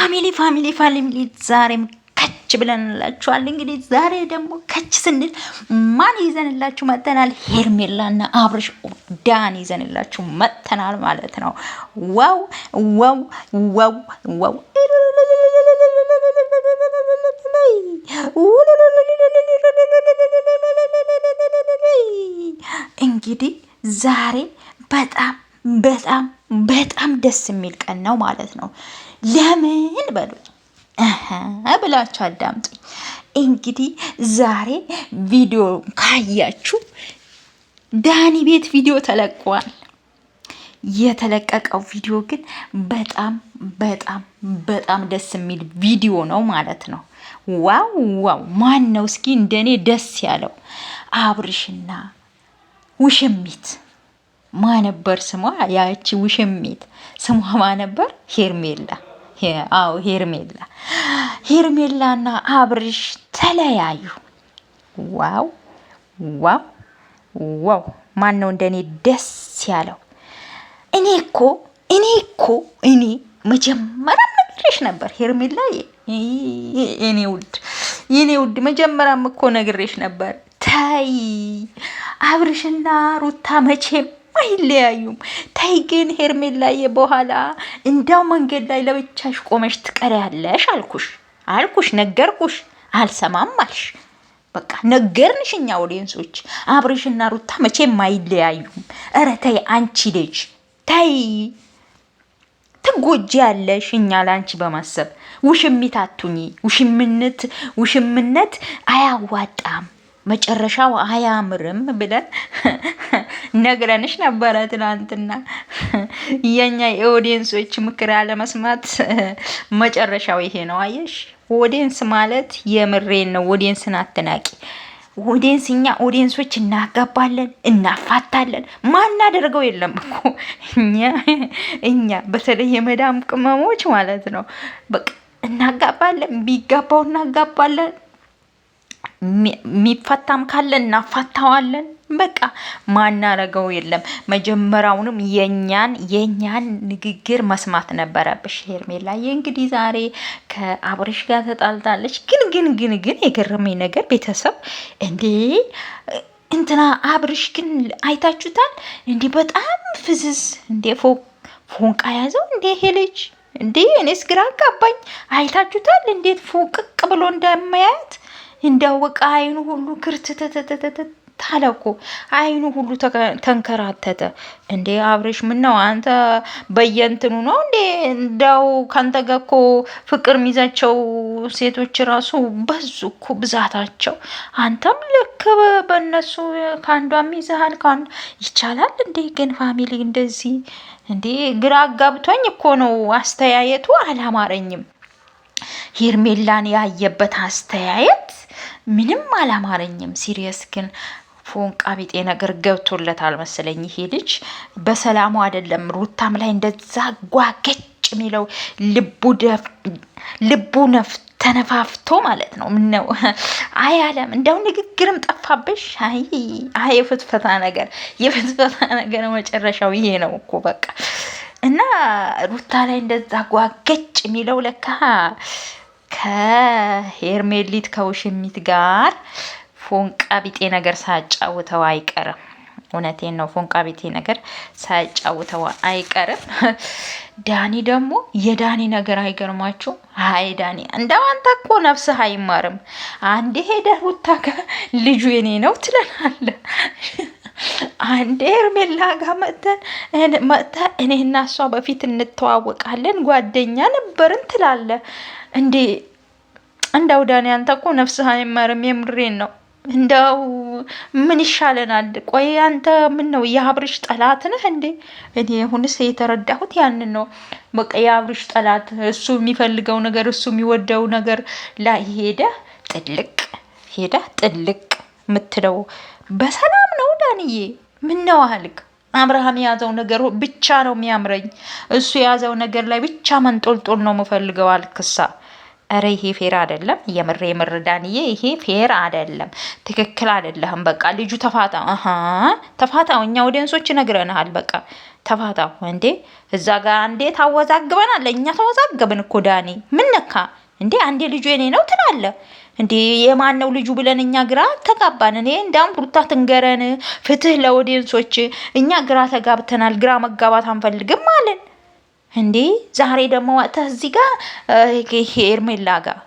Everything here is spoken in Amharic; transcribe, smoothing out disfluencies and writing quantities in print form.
ፋሚሊ ዛሬም ከች ብለንላችኋል። እንግዲህ ዛሬ ደግሞ ከች ስንል ማን ይዘንላችሁ መጥተናል? ሄርሜላና አብርሽ ዳኒ ይዘንላችሁ መጥተናል ማለት ነው። ዋው ዋው ዋው ዋው! እንግዲህ ዛሬ በጣም በጣም በጣም ደስ የሚል ቀን ነው ማለት ነው። ለምን በሉኝ ብላችሁ አዳምጡኝ። እንግዲህ ዛሬ ቪዲዮ ካያችሁ ዳኒ ቤት ቪዲዮ ተለቋል። የተለቀቀው ቪዲዮ ግን በጣም በጣም በጣም ደስ የሚል ቪዲዮ ነው ማለት ነው። ዋው ዋው! ማን ነው እስኪ እንደኔ ደስ ያለው? አብርሽና ውሽሚት ማነበር ስሟ? ያቺ ውሽሚት ስሟ ማነበር? ሄርሜላ። አዎ ሄርሜላና አብርሽ ተለያዩ። ዋው ዋው ዋው! ማን ነው እንደኔ ደስ ያለው? እኔ መጀመሪያ ነግሬሽ ነበር ሄርሜላ፣ የኔ ውድ መጀመሪያም እኮ ነግሬሽ ነበር። ታይ አብርሽና ሩታ መቼም አይለያዩም። ታይ ግን ሄርሜላዬ፣ በኋላ እንዳው መንገድ ላይ ለብቻሽ ቆመሽ ትቀሪያለሽ አልኩሽ፣ ነገርኩሽ። አልሰማም አልሽ። በቃ ነገርንሽ። እኛ ኦዲየንሶች አብርሽና ሩታ መቼም አይለያዩም። ኧረ ተይ አንቺ ልጅ ተይ፣ ትጎጂያለሽ። እኛ ላንቺ በማሰብ ውሽሚት አቱኝ። ውሽምነት አያዋጣም፣ መጨረሻው አያምርም ብለን ነግረንሽ ነበረ ትናንትና። የኛ የኦዲየንሶች ምክር አለመስማት መጨረሻው ይሄ ነው። አየሽ፣ ኦዲየንስ ማለት የምሬን ነው። ኦዲየንስን አትናቂ። እኛ ኦዲየንሶች እናጋባለን፣ እናፋታለን። ማናደርገው የለም እኮ እኛ በተለይ የመዳም ቅመሞች ማለት ነው። በቃ እናጋባለን፣ ቢጋባው እናጋባለን፣ የሚፈታም ካለ እናፋታዋለን። በቃ ማናረገው የለም። መጀመሪያውንም የኛን ንግግር መስማት ነበረብሽ ሄርሜላዬ። እንግዲህ ዛሬ ከአብርሽ ጋር ተጣልታለች። ግን የገረመኝ ነገር ቤተሰብ እንዴ እንትና አብርሽ ግን አይታችሁታል እንዴ? በጣም ፍዝዝ እንዴ ፎንቃ ያዘው እንዴ ይሄ ልጅ እንዴ! እኔስ ግራ አጋባኝ። አይታችሁታል እንዴት ፎቅቅ ብሎ እንደማያት እንዳወቀ አይኑ ሁሉ ክርትተተተተ ታለቁ። አይኑ ሁሉ ተንከራተተ። እንዴ አብርሽ ምን ነው አንተ በየንትኑ ነው እንዴ? እንዳው ካንተ ጋር እኮ ፍቅር ሚዛቸው ሴቶች ራሱ በዙ እኮ ብዛታቸው። አንተም ልክ በእነሱ ካንዷም ይዘሃል። ይቻላል እንዴ? ግን ፋሚሊ እንደዚህ እንዴ ግራ አጋብቶኝ እኮ ነው። አስተያየቱ አላማረኝም። ሄርሜላን ያየበት አስተያየት ምንም አላማረኝም። ሲሪየስ ግን ፎንቃ ቢጤ ነገር ገብቶለታል መሰለኝ ይሄ ልጅ። በሰላሙ አይደለም ሩታም ላይ እንደዛ ጓገጭ የሚለው ልቡ ተነፋፍቶ ማለት ነው። ምን ነው አያለም? እንደው ንግግርም ጠፋብሽ። የፍትፈታ ነገር መጨረሻው ይሄ ነው እኮ በቃ። እና ሩታ ላይ እንደዛ ጓገጭ የሚለው ለካ ከሄርሜሊት ከውሽሚት ጋር ፎንቃ ቢጤ ነገር ሳያጫውተው አይቀርም። እውነቴን ነው። ፎንቃ ቤቴ ነገር ሳያጫውተው አይቀርም። ዳኒ ደግሞ የዳኒ ነገር አይገርማችሁ? አይ ዳኒ እንደው አንተ እኮ ነፍስህ አይማርም። አንዴ ሄደህ ሩታ ጋር ልጁ የኔ ነው ትለናለህ። አንዴ ሄርሜላ ጋር መጥተህ እኔና እሷ በፊት እንተዋወቃለን ጓደኛ ነበርን ትላለህ። እንደው ዳኒ አንተ እኮ ነፍስህ አይማርም። የምሬን ነው። እንደው ምን ይሻለናል? ቆይ አንተ ምን ነው የአብርሽ ጠላት ነህ እንዴ? እኔ አሁንስ የተረዳሁት ያንን ነው። በቃ የአብርሽ ጠላት፣ እሱ የሚፈልገው ነገር፣ እሱ የሚወደው ነገር ላይ ሄደህ ጥልቅ የምትለው በሰላም ነው ዳንዬ። ምን ነው አልክ? አብርሃም የያዘው ነገር ብቻ ነው የሚያምረኝ፣ እሱ የያዘው ነገር ላይ ብቻ መንጦልጦል ነው የምፈልገው አልክሳ። ኧረ ይሄ ፌር አይደለም። የምር ዳንዬ፣ ይሄ ፌር አይደለም። ትክክል አይደለህም። በቃ ልጁ ተፋታው። እኛ ኦዲየንሶች ነግረናል። በቃ ተፋታው እንዴ! እዛ ጋር አንዴ ታወዛግበናል። እኛ ተወዛገብን እኮ ዳኒ ምን ነካ እንዴ? አንዴ ልጁ የኔ ነው ትላለ እንዴ? የማን ነው ልጁ ብለን እኛ ግራ ተጋባን። እኔ እንዳውም ሩታ ትንገረን፣ ፍትህ ለኦዲየንሶች፣ እኛ ግራ ተጋብተናል። ግራ መጋባት አንፈልግም አለን እንዴ። ዛሬ ደግሞ ወጥተህ እዚህ ጋር ሄርሜላ ጋር